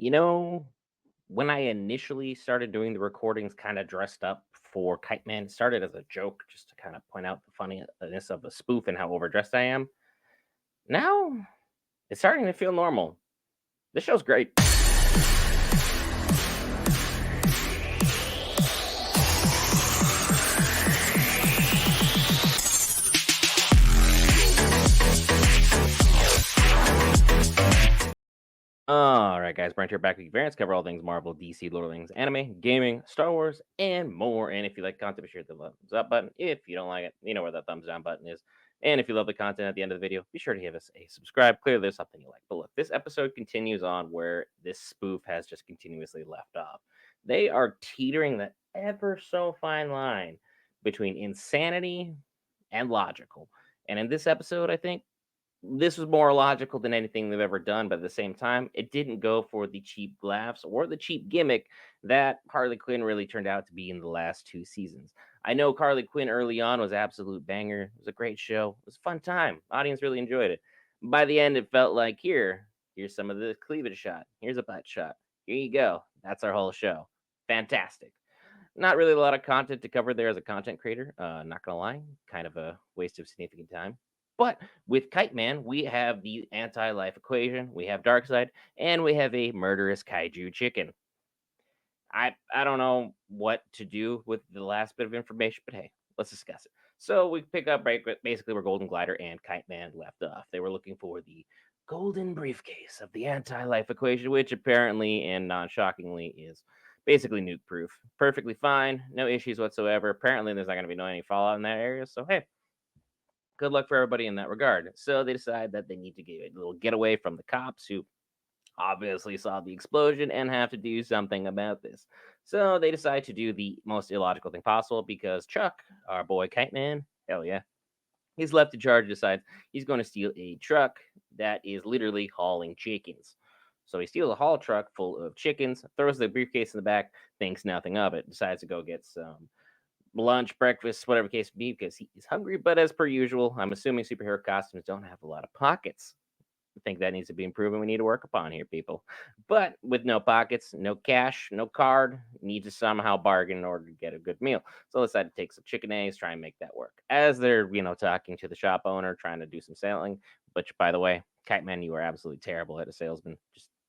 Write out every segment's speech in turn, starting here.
You know, when I initially started doing the recordings kind of dressed up for Kite Man, it started as a joke just to kind of point out the funniness of a spoof and how overdressed I am. Now it's starting to feel normal. This show's great. All right, guys, Brent here back with Variants. Cover all things Marvel, DC, Lord of the Rings, anime, gaming, Star Wars, and more. And if you like content, be sure to hit the thumbs up button. If you don't like it, you know where that thumbs down button is. And if you love the content at the end of the video, be sure to give us a subscribe. Clearly, there's something you like. But look, this episode continues on where this spoof has just continuously left off. They are teetering the ever so fine line between insanity and logical. And in this episode, I think this was more logical than anything they've ever done, but at the same time, it didn't go for the cheap laughs or the cheap gimmick that Harley Quinn really turned out to be in the last two seasons. I know Harley Quinn early on was absolute banger. It was a great show. It was a fun time. Audience really enjoyed it. By the end, it felt like here's some of the cleavage shot. Here's a butt shot. Here you go. That's our whole show. Fantastic. Not really a lot of content to cover there as a content creator. Not gonna lie, kind of a waste of significant time. But with Kite Man, we have the anti-life equation, we have Darkseid, and we have a murderous kaiju chicken. I don't know what to do with the last bit of information, but hey, let's discuss it. So we pick up right basically where Golden Glider and Kite Man left off. They were looking for the golden briefcase of the anti-life equation, which apparently and non-shockingly is basically nuke proof. Perfectly fine, no issues whatsoever. Apparently there's not going to be no any fallout in that area. So hey, good luck for everybody in that regard. So they decide that they need to get a little getaway from the cops who obviously saw the explosion and have to do something about this. So they decide to do the most illogical thing possible because Chuck, our boy Kite Man, hell yeah, he's left in charge, decides he's going to steal a truck that is literally hauling chickens. So he steals a haul truck full of chickens, throws the briefcase in the back, thinks nothing of it, decides to go get some lunch, breakfast, whatever case may be, because he's hungry. But as per usual, I'm assuming superhero costumes don't have a lot of pockets. I think that needs to be improved. We need to work upon here, people. But with no pockets, no cash, no card, need to somehow bargain in order to get a good meal. So let's decide to take some chicken eggs, try and make that work. As they're, talking to the shop owner, trying to do some selling. Which, by the way, Kite Man, you are absolutely terrible at a salesman.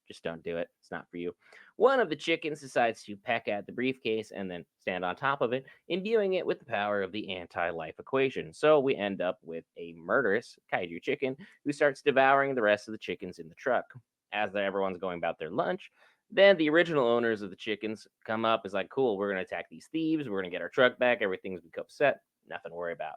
Just don't do it. It's not for you. One of the chickens decides to peck at the briefcase and then stand on top of it, imbuing it with the power of the anti-life equation. So we end up with a murderous kaiju chicken who starts devouring the rest of the chickens in the truck. As everyone's going about their lunch, then the original owners of the chickens come up, is like, cool, we're going to attack these thieves, we're going to get our truck back, everything's become set, nothing to worry about.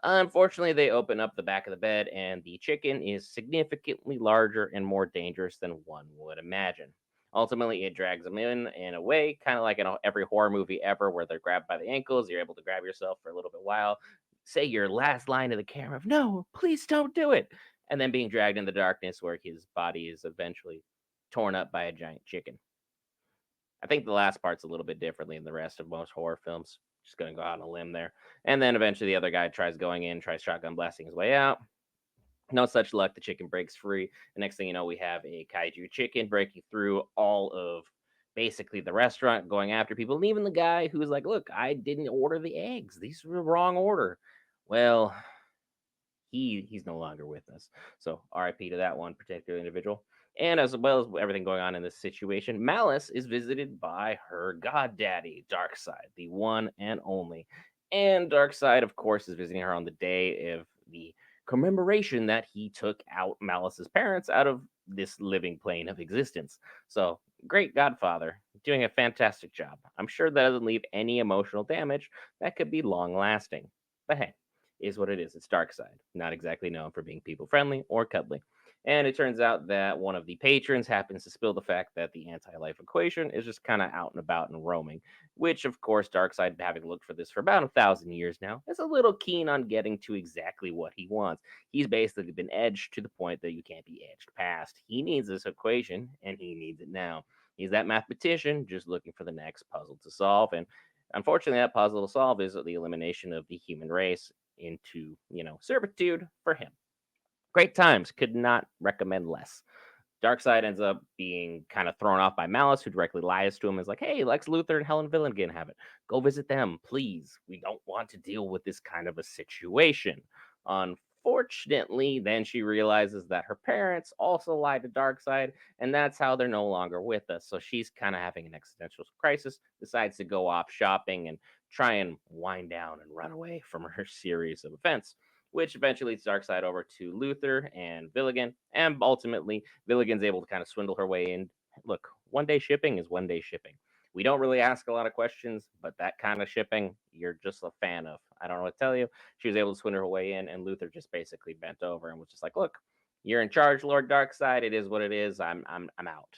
Unfortunately, they open up the back of the bed, and the chicken is significantly larger and more dangerous than one would imagine. Ultimately, it drags them in a way, kind of like in every horror movie ever, where they're grabbed by the ankles. You're able to grab yourself for a little bit while, say your last line to the camera of "No, please don't do it," and then being dragged in the darkness, where his body is eventually torn up by a giant chicken. I think the last part's a little bit differently than the rest of most horror films. Just gonna go out on a limb there. And then eventually the other guy tries going in, tries shotgun blasting his way out. No such luck. The chicken breaks free. The next thing you know, we have a kaiju chicken breaking through all of basically the restaurant, going after people. And even the guy who's like, look, I didn't order the eggs. These were the wrong order. Well, he's no longer with us. So RIP to that one particular individual. And as well as everything going on in this situation, Malice is visited by her goddaddy, Darkseid, the one and only. And Darkseid, of course, is visiting her on the day of the commemoration that he took out Malice's parents out of this living plane of existence. So, great Godfather, doing a fantastic job. I'm sure that doesn't leave any emotional damage that could be long lasting. But hey, is what it is. It's Darkseid, not exactly known for being people friendly or cuddly. And it turns out that one of the patrons happens to spill the fact that the anti life equation is just kind of out and about and roaming, which, of course, Darkseid, having looked for this for about 1,000 years now, is a little keen on getting to exactly what he wants. He's basically been edged to the point that you can't be edged past. He needs this equation, and he needs it now. He's that mathematician just looking for the next puzzle to solve. And unfortunately, that puzzle to solve is the elimination of the human race into, servitude for him. Great times. Could not recommend less. Darkseid ends up being kind of thrown off by Malice, who directly lies to him. Is like, "Hey, Lex Luthor and Helen Villigan have it. Go visit them, please. We don't want to deal with this kind of a situation." Unfortunately, then she realizes that her parents also lied to Darkseid, and that's how they're no longer with us. So she's kind of having an existential crisis, decides to go off shopping and try and wind down and run away from her series of events, which eventually leads Darkseid over to Luthor and Villigan, and ultimately Villigan's able to kind of swindle her way in. Look, one day shipping is one day shipping. We don't really ask a lot of questions, but that kind of shipping, you're just a fan of. I don't know what to tell you. She was able to swindle her way in, and Luthor just basically bent over and was just like, "Look, you're in charge, Lord Darkseid. It is what it is. I'm out.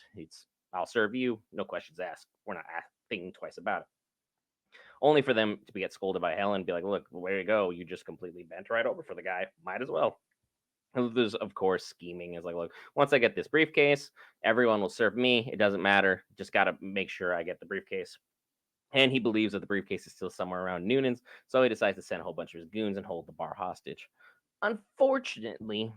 I'll serve you. No questions asked. We're not thinking twice about it." Only for them to get scolded by Helen and be like, "Look, way to go. You just completely bent right over for the guy. Might as well." And there's, of course, scheming is like, "Look, once I get this briefcase, everyone will serve me. It doesn't matter. Just got to make sure I get the briefcase." And he believes that the briefcase is still somewhere around Noonan's, so he decides to send a whole bunch of his goons and hold the bar hostage. Unfortunately,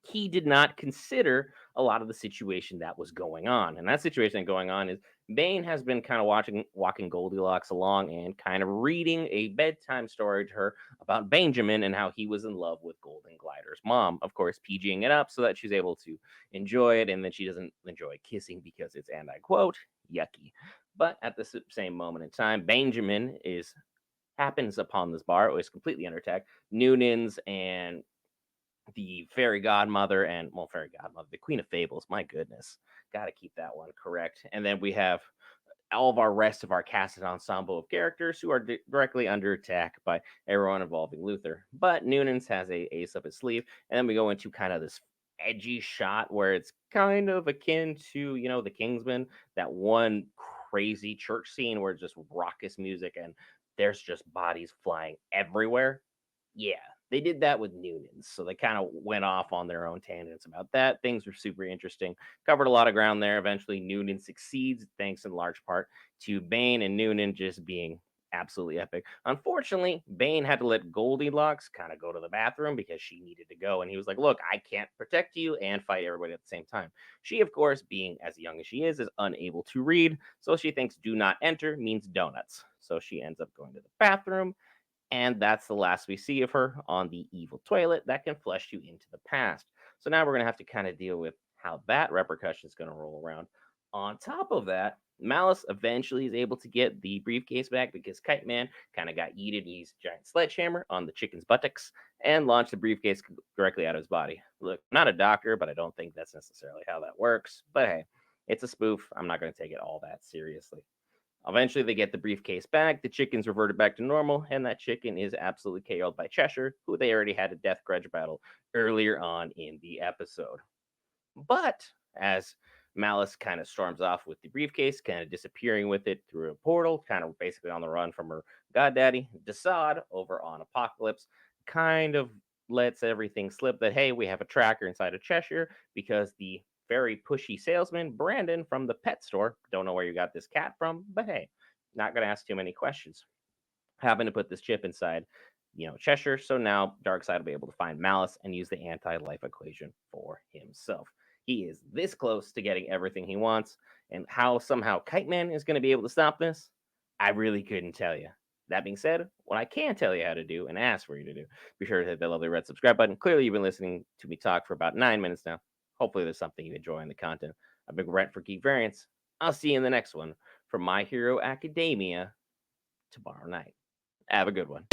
he did not consider a lot of the situation that was going on. And that situation going on is Bane has been kind of walking Goldilocks along and kind of reading a bedtime story to her about Benjamin and how he was in love with Golden Glider's mom. Of course, PGing it up so that she's able to enjoy it, and then she doesn't enjoy kissing because it's, and I quote, yucky. But at the same moment in time, Benjamin is happens upon this bar. It was completely under attack. Noonan's and the fairy godmother and, well, fairy godmother, the Queen of Fables. My goodness, got to keep that one correct. And then we have all of our rest of our casted ensemble of characters who are directly under attack by everyone involving Luthor. But Noonan's has a ace up his sleeve, and then we go into kind of this edgy shot where it's kind of akin to, the Kingsman, that one crazy church scene where it's just raucous music and there's just bodies flying everywhere. Yeah, they did that with Noonan's. So they kind of went off on their own tangents about that. Things were super interesting. Covered a lot of ground there. Eventually, Noonan succeeds, thanks in large part to Bane and Noonan just being absolutely epic. Unfortunately, Bane had to let Goldilocks kind of go to the bathroom because she needed to go. And he was like, "Look, I can't protect you and fight everybody at the same time." She, of course, being as young as she is unable to read. So she thinks "do not enter" means donuts. So she ends up going to the bathroom, and that's the last we see of her on the evil toilet that can flush you into the past. So now we're going to have to kind of deal with how that repercussion is going to roll around. On top of that, Malice eventually is able to get the briefcase back because Kite Man kind of got yeeted and used a giant sledgehammer on the chicken's buttocks and launched the briefcase directly out of his body. Look, I'm not a doctor, but I don't think that's necessarily how that works. But hey, it's a spoof. I'm not going to take it all that seriously. Eventually, they get the briefcase back. The chicken's reverted back to normal, and that chicken is absolutely KO'd by Cheshire, who they already had a death grudge battle earlier on in the episode. But as Malice kind of storms off with the briefcase, kind of disappearing with it through a portal, kind of basically on the run from her goddaddy, Desaad over on Apocalypse kind of lets everything slip that, hey, we have a tracker inside of Cheshire because the very pushy salesman, Brandon from the pet store, don't know where you got this cat from, but hey, not going to ask too many questions. Having to put this chip inside, Cheshire, so now Darkseid will be able to find Malice and use the anti-life equation for himself. He is this close to getting everything he wants, and how somehow Kite Man is going to be able to stop this, I really couldn't tell you. That being said, what I can tell you how to do and ask for you to do, be sure to hit that lovely red subscribe button. Clearly, you've been listening to me talk for about 9 minutes now. Hopefully, there's something you enjoy in the content. I've been Brent for Geek Variants. I'll see you in the next one from My Hero Academia tomorrow night. Have a good one.